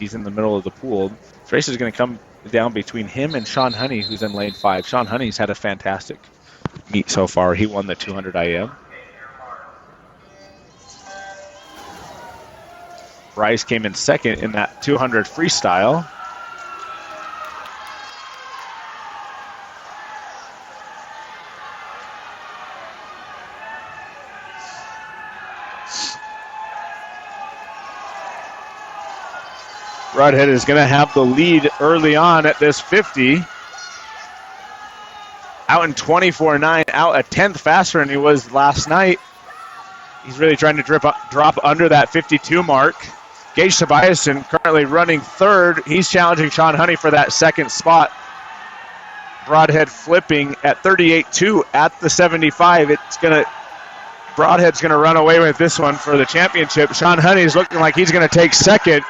He's in the middle of the pool. This race is going to come down between him and Sean Honey, who's in lane 5. Sean Honey's had a fantastic meet so far. He won the 200 IM. Bryce came in second in that 200 freestyle. Broadhead is going to have the lead early on at this 50. Out in 24.9, out a 10th faster than he was last night. He's really trying to drop under that 52 mark. Gage Tobiasen currently running third. He's challenging Sean Honey for that second spot. Broadhead flipping at 38.2 at the 75. Broadhead's going to run away with this one for the championship. Sean Honey is looking like he's going to take second.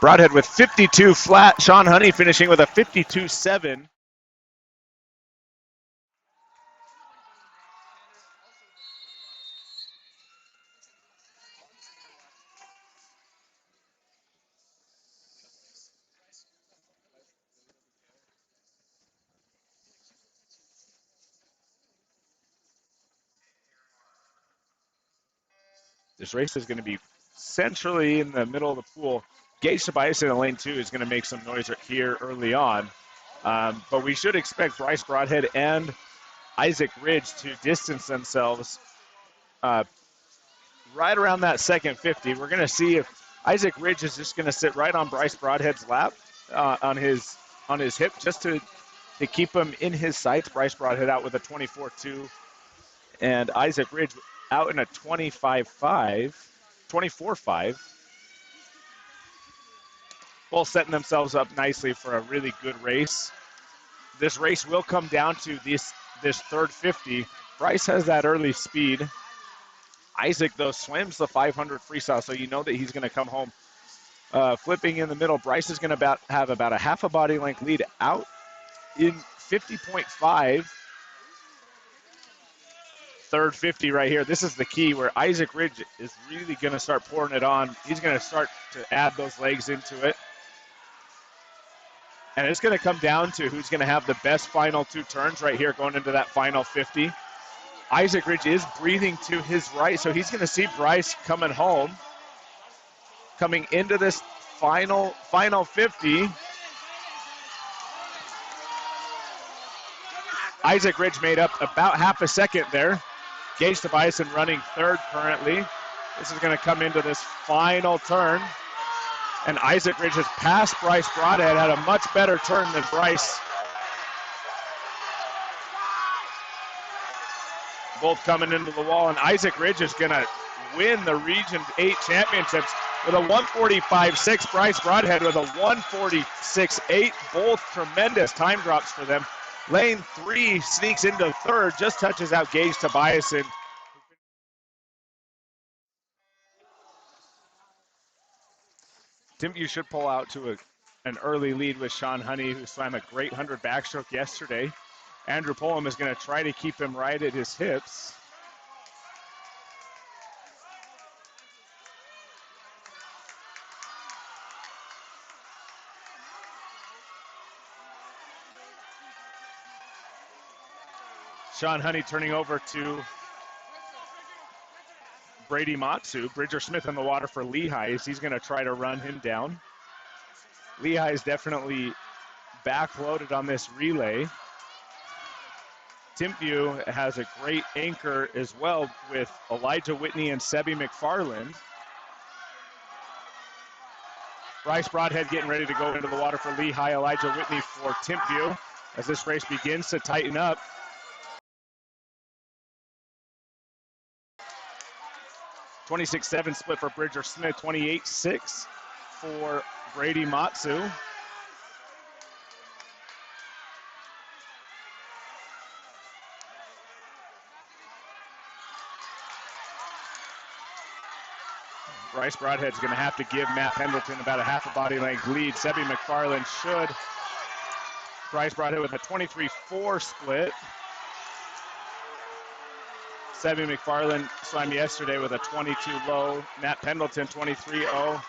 Broadhead with 52 flat. Sean Honey finishing with a 52.7. This race is going to be centrally in the middle of the pool. Gage Tobias in lane 2 is going to make some noise right here early on. But we should expect Bryce Broadhead and Isaac Ridge to distance themselves right around that second 50. We're going to see if Isaac Ridge is just going to sit right on Bryce Broadhead's lap on his hip just to keep him in his sights. Bryce Broadhead out with a 24.2 and Isaac Ridge out in a 24.5. Both setting themselves up nicely for a really good race. This race will come down to this third 50. Bryce has that early speed. Isaac, though, swims the 500 freestyle, so you know that he's going to come home. Flipping in the middle, Bryce is going to have about a half a body length lead out in 50.5. Third 50 right here. This is the key where Isaac Ridge is really going to start pouring it on. He's going to start to add those legs into it. And it's going to come down to who's going to have the best final 2 turns right here going into that final 50. Isaac Ridge is breathing to his right, so he's going to see Bryce coming home. Coming into this final 50. Isaac Ridge made up about half a second there. Gage Tobiasen running third currently. This is going to come into this final turn. And Isaac Ridge has passed Bryce Broadhead, had a much better turn than Bryce. Both coming into the wall, and Isaac Ridge is going to win the Region 8 championships with a 145.6. Bryce Broadhead with a 146.8. Both tremendous time drops for them. Lane 3 sneaks into third, just touches out Gage Tobiasen. Timpview should pull out to an early lead with Sean Honey, who swam a great 100 backstroke yesterday. Andrew Pullum is going to try to keep him right at his hips. Sean Honey turning over to Brady Matsu. Bridger Smith in the water for Lehigh. He's going to try to run him down. Lehigh is definitely backloaded on this relay. Timpview has a great anchor as well with Elijah Whitney and Sebi McFarland. Bryce Broadhead getting ready to go into the water for Lehigh. Elijah Whitney for Timpview as this race begins to tighten up. 26-7 split for Bridger Smith, 28-6 for Brady Matsu. Bryce Broadhead's going to have to give Matt Pendleton about a half a body length lead. Sebi McFarland should. Bryce Broadhead with a 23-4 split. Sebby McFarland swam yesterday with a 22 low. Matt Pendleton 23-0.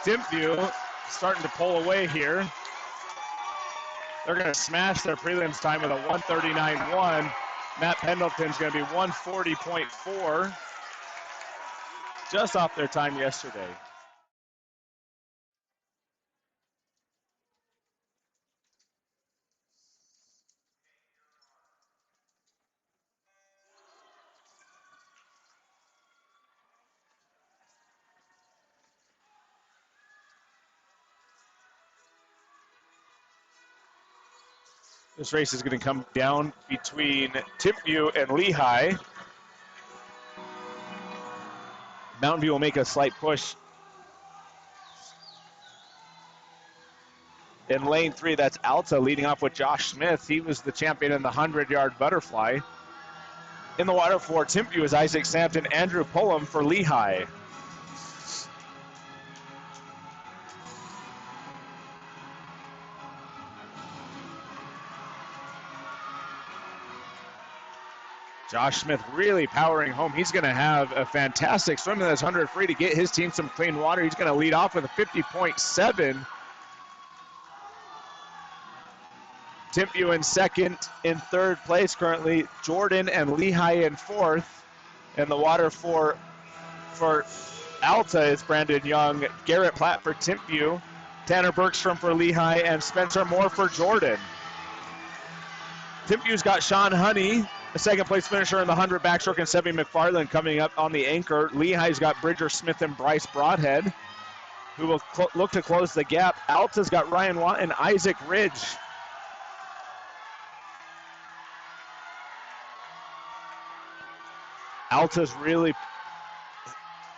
Timpview starting to pull away here. They're going to smash their prelims time with a 139.1. Matt Pendleton's going to be 140.4, just off their time yesterday. This race is going to come down between Timpview and Lehigh. Mountain View will make a slight push. In lane 3, that's Alta leading off with Josh Smith. He was the champion in the 100-yard butterfly. In the water for Timpview is Isaac Sampton, Andrew Pullum for Lehigh. Josh Smith really powering home. He's going to have a fantastic swim in this 100 free to get his team some clean water. He's going to lead off with a 50.7. Timpview in second. In third place currently, Jordan and Lehigh in fourth. In the water for Alta is Brandon Young, Garrett Platt for Timpview, Tanner Bergstrom for Lehigh, and Spencer Moore for Jordan. Timpview's got Sean Honey, the second place finisher in the 100 backstroke, and Sebby McFarland coming up on the anchor. Lehigh's got Bridger Smith and Bryce Broadhead, who will look to close the gap. Alta's got Ryan Watt and Isaac Ridge. Alta's really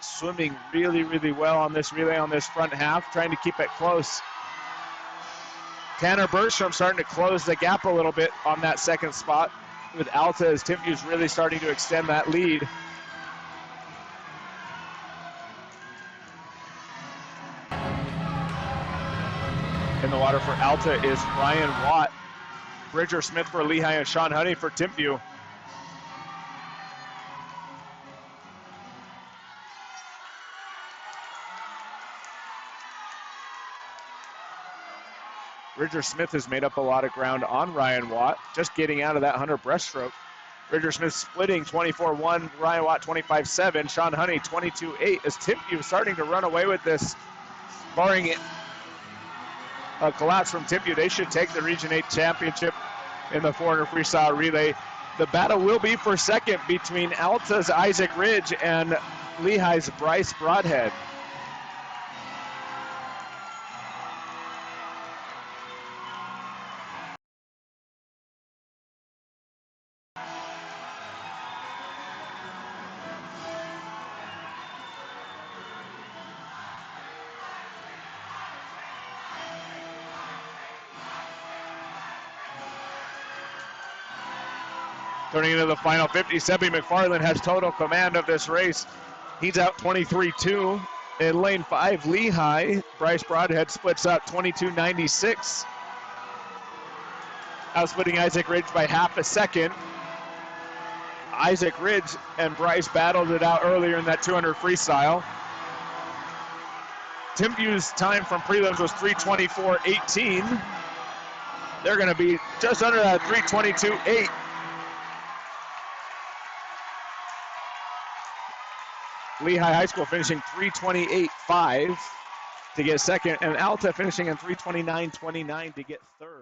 swimming really well on this relay on this front half, trying to keep it close. Tanner Bergstrom starting to close the gap a little bit on that second spot with Alta, as Timpview's really starting to extend that lead. In the water for Alta is Ryan Watt, Bridger Smith for Lehigh, and Sean Honey for Timpview. Bridger Smith has made up a lot of ground on Ryan Watt, just getting out of that 100 breaststroke. Bridger Smith splitting 24-1, Ryan Watt 25-7, Sean Honey 22-8, as Timpview starting to run away with this. Barring a collapse from Timpview, they should take the Region 8 championship in the 400 freestyle relay. The battle will be for second between Alta's Isaac Ridge and Lehigh's Bryce Broadhead. Turning into the final 50, Sebby McFarland has total command of this race. He's out 23-2. In lane 5, Lehigh, Bryce Broadhead splits out 22.96. Outsplitting Isaac Ridge by half a second. Isaac Ridge and Bryce battled it out earlier in that 200 freestyle. Timpview's time from prelims was 3:24.18. They're going to be just under that 3:22.8. Lehigh High School finishing 3:28.5 to get second, and Alta finishing in 3:29.29 to get third.